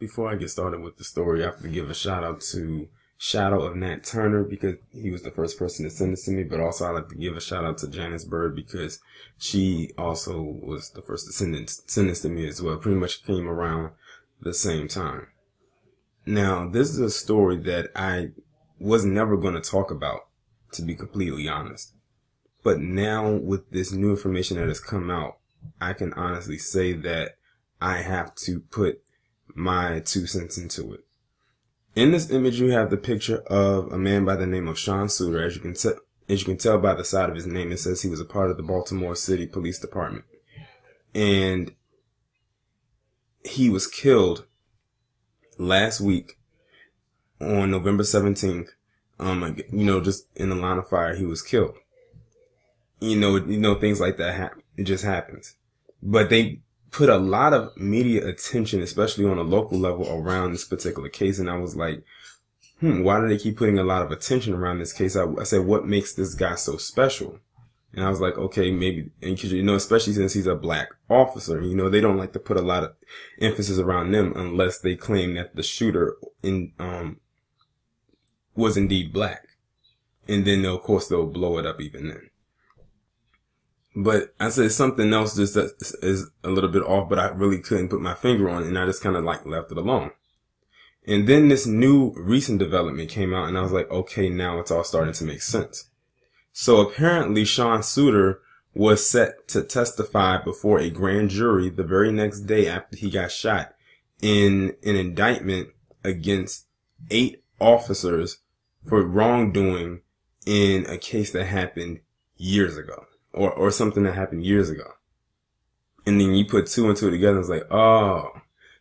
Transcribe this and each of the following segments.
Before I get started with the story, I have to give a shout out to Shadow of Nat Turner because he was the first person to send this to me, but also I like to give a shout out to Janice Bird because she also was the first to send this to me as well. Pretty much came around the same time. Now, this is a story that I was never going to talk about, to be completely honest. But now with this new information that has come out, I can honestly say that I have to put my 2 cents into it. In this image, you have the picture of a man by the name of Sean Suiter. As you can tell by the side of his name, it says he was a part of the Baltimore City Police Department. And he was killed last week on November 17th. Just in the line of fire, he was killed. Things like that happen. It just happens. But they put a lot of media attention, especially on a local level, around this particular case. And I was like, why do they keep putting a lot of attention around this case? I said, what makes this guy so special? And I was like, okay, maybe, and especially since he's a black officer, they don't like to put a lot of emphasis around them unless they claim that the shooter was indeed black. And then of course they'll blow it up even then. But I said something else just that is a little bit off, but I really couldn't put my finger on it, and I just kind of left it alone. And then this new recent development came out, and I was like, okay, now it's all starting to make sense. So apparently Sean Suiter was set to testify before a grand jury the very next day after he got shot in an indictment against 8 officers for wrongdoing in a case that happened years ago. Or something that happened years ago. And then you put 2 and 2 together and it's like, oh,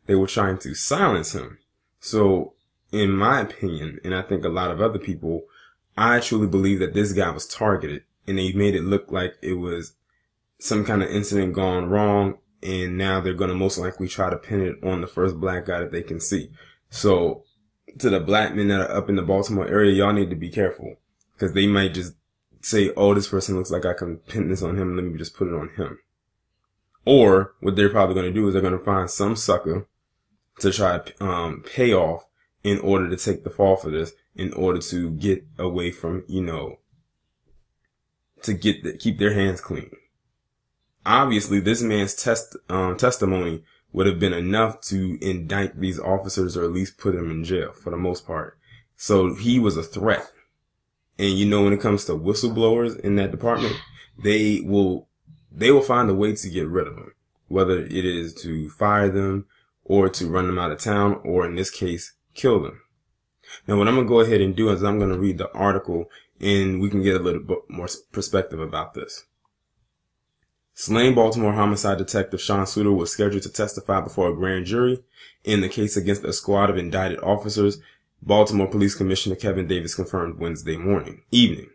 they were trying to silence him. So in my opinion, and I think a lot of other people, I truly believe that this guy was targeted and they made it look like it was some kind of incident gone wrong. And now they're going to most likely try to pin it on the first black guy that they can see. So to the black men that are up in the Baltimore area, y'all need to be careful because they might just say, oh, this person looks like I can pin this on him. Let me just put it on him. Or what they're probably going to do is they're going to find some sucker to try to pay off in order to take the fall for this, in order to get away from, to keep their hands clean. Obviously, this man's testimony would have been enough to indict these officers or at least put them in jail for the most part. So he was a threat. And when it comes to whistleblowers in that department, they will find a way to get rid of them, whether it is to fire them or to run them out of town, or in this case, kill them. Now, what I'm going to go ahead and do is I'm going to read the article and we can get a little bit more perspective about this. Slain Baltimore homicide detective Sean Suiter was scheduled to testify before a grand jury in the case against a squad of indicted officers. Baltimore Police Commissioner Kevin Davis confirmed Wednesday evening.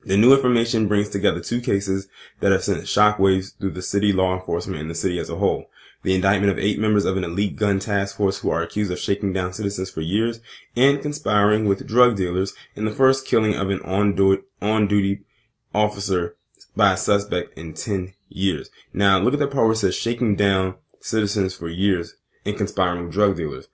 The new information brings together 2 cases that have sent shockwaves through the city, law enforcement, and the city as a whole. The indictment of 8 members of an elite gun task force who are accused of shaking down citizens for years and conspiring with drug dealers, and the first killing of an on-duty officer by a suspect in 10 years. Now, look at that part where it says shaking down citizens for years and conspiring with drug dealers.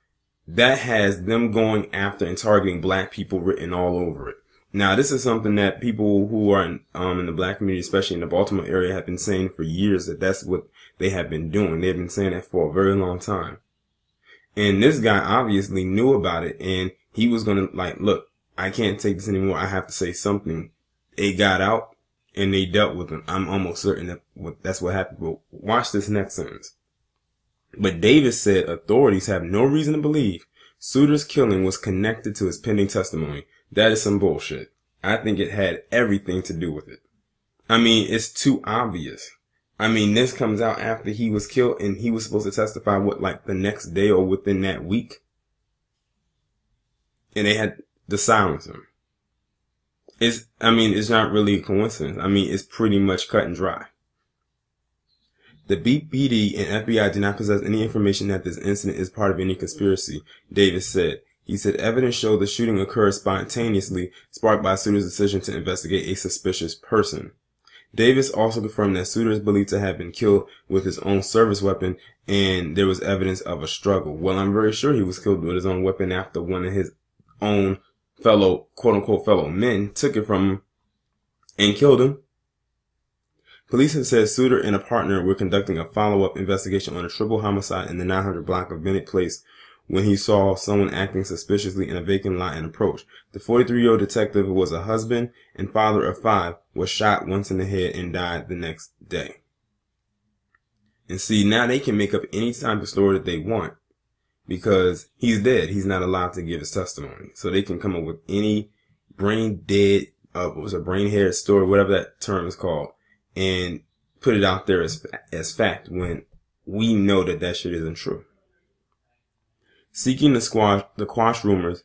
That has them going after and targeting black people written all over it. Now, this is something that people who are in the black community, especially in the Baltimore area, have been saying for years, that that's what they have been doing. They've been saying that for a very long time. And this guy obviously knew about it, and he was going to look, I can't take this anymore. I have to say something. They got out and they dealt with him. I'm almost certain that that's what happened. But watch this next sentence. But Davis said authorities have no reason to believe Suiter's killing was connected to his pending testimony. That is some bullshit. I think it had everything to do with it. I mean, it's too obvious. I mean, this comes out after he was killed and he was supposed to testify, the next day or within that week? And they had to silence him. It's not really a coincidence. It's pretty much cut and dry. The BPD and FBI do not possess any information that this incident is part of any conspiracy, Davis said. He said evidence showed the shooting occurred spontaneously, sparked by Suiter's decision to investigate a suspicious person. Davis also confirmed that Suiter is believed to have been killed with his own service weapon, and there was evidence of a struggle. Well, I'm very sure he was killed with his own weapon after one of his own fellow, quote-unquote, fellow men took it from him and killed him. Police have said Suiter and a partner were conducting a follow-up investigation on a triple homicide in the 900 block of Bennett Place when he saw someone acting suspiciously in a vacant lot and approached. The 43-year-old detective, who was a husband and father of 5, was shot once in the head and died the next day. And see, now they can make up any type of story that they want because he's dead. He's not allowed to give his testimony. So they can come up with any brain dead, brain head story, whatever that term is called, and put it out there as fact when we know that that shit isn't true. Seeking to quash rumors,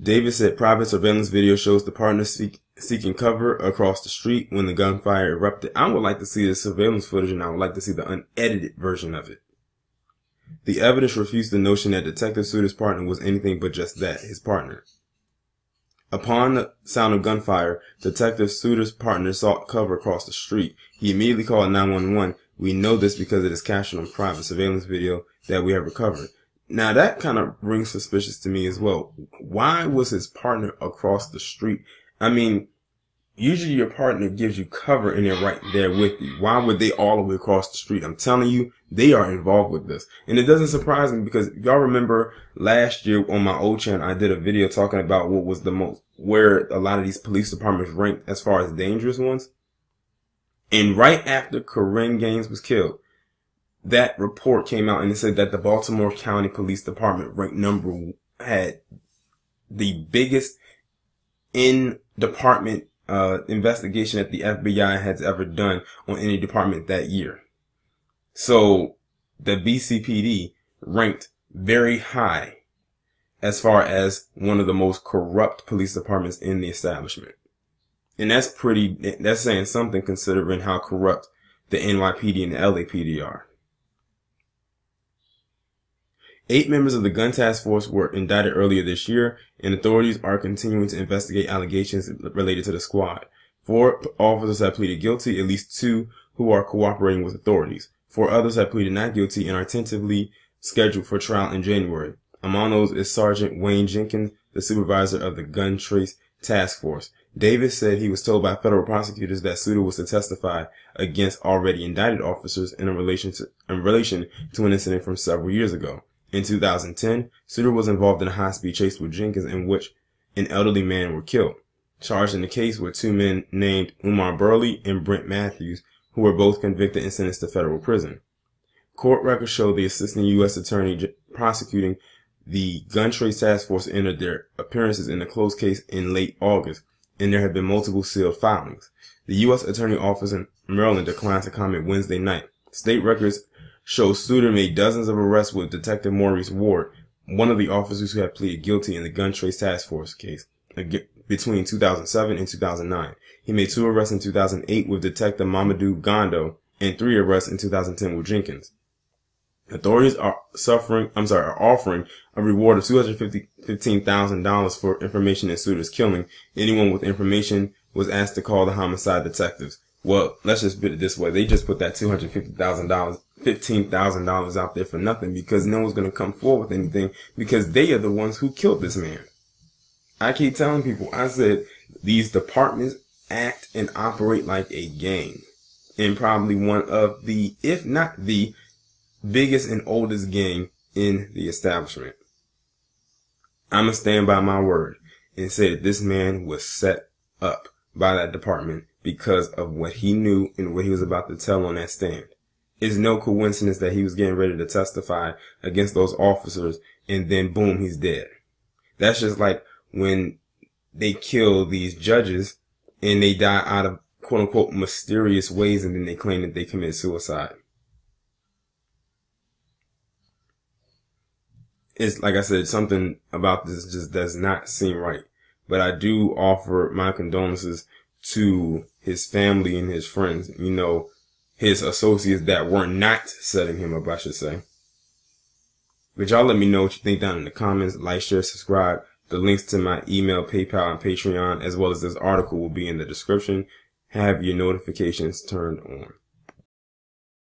Davis said private surveillance video shows the partners seeking cover across the street when the gunfire erupted. I would like to see the surveillance footage, and I would like to see the unedited version of it. The evidence refutes the notion that Detective Suiter's partner was anything but just that, his partner. Upon the sound of gunfire, Detective Suiter's partner sought cover across the street. He immediately called 911. We know this because it is captured on private surveillance video that we have recovered. Now that kind of rings suspicious to me as well. Why was his partner across the street? I mean, usually your partner gives you cover and they're right there with you. Why would they all the way across the street? I'm telling you, they are involved with this. And it doesn't surprise me because y'all remember last year on my old channel, I did a video talking about what was where a lot of these police departments ranked as far as dangerous ones. And right after Corinne Gaines was killed, that report came out and it said that the Baltimore County Police Department had the biggest in-department investigation that the FBI has ever done on any department that year. So the BCPD ranked very high as far as one of the most corrupt police departments in the establishment. And that's saying something considering how corrupt the NYPD and the LAPD are. 8 members of the gun task force were indicted earlier this year, and authorities are continuing to investigate allegations related to the squad. 4 officers have pleaded guilty, at least 2 who are cooperating with authorities. 4 others have pleaded not guilty and are tentatively scheduled for trial in January. Among those is Sergeant Wayne Jenkins, the supervisor of the Gun Trace Task Force. Davis said he was told by federal prosecutors that Suiter was to testify against already indicted officers in relation to an incident from several years ago. In 2010, Suiter was involved in a high-speed chase with Jenkins in which an elderly man were killed. Charged in the case were 2 men named Umar Burley and Brent Matthews, who were both convicted and sentenced to federal prison. Court records show the assistant U.S. attorney prosecuting the Gun Trace Task Force entered their appearances in the closed case in late August, and there have been multiple sealed filings. The U.S. Attorney Office in Maryland declined to comment Wednesday night. State records show Suiter made dozens of arrests with Detective Maurice Ward, one of the officers who had pleaded guilty in the Gun Trace Task Force case between 2007 and 2009. He made 2 arrests in 2008 with Detective Mamadou Gondo and 3 arrests in 2010 with Jenkins. Authorities are offering a reward of $215,000 for information in Suiter's killing. Anyone with information was asked to call the homicide detectives. Well, let's just put it this way. They just put that $15,000 out there for nothing because no one's going to come forward with anything because they are the ones who killed this man. I keep telling people, I said, these departments act and operate like a gang. And probably one of the, if not the biggest and oldest gang in the establishment. I'm going to stand by my word and say that this man was set up by that department because of what he knew and what he was about to tell on that stand. It's no coincidence that he was getting ready to testify against those officers and then boom, he's dead. That's just like when they kill these judges and they die out of quote unquote mysterious ways and then they claim that they committed suicide. It's like I said, something about this just does not seem right. But I do offer my condolences to his family and his friends, you know, his associates that were not setting him up, I should say. But y'all let me know what you think down in the comments. Like, share, subscribe. The links to my email, PayPal, and Patreon, as well as this article will be in the description. have your notifications turned on.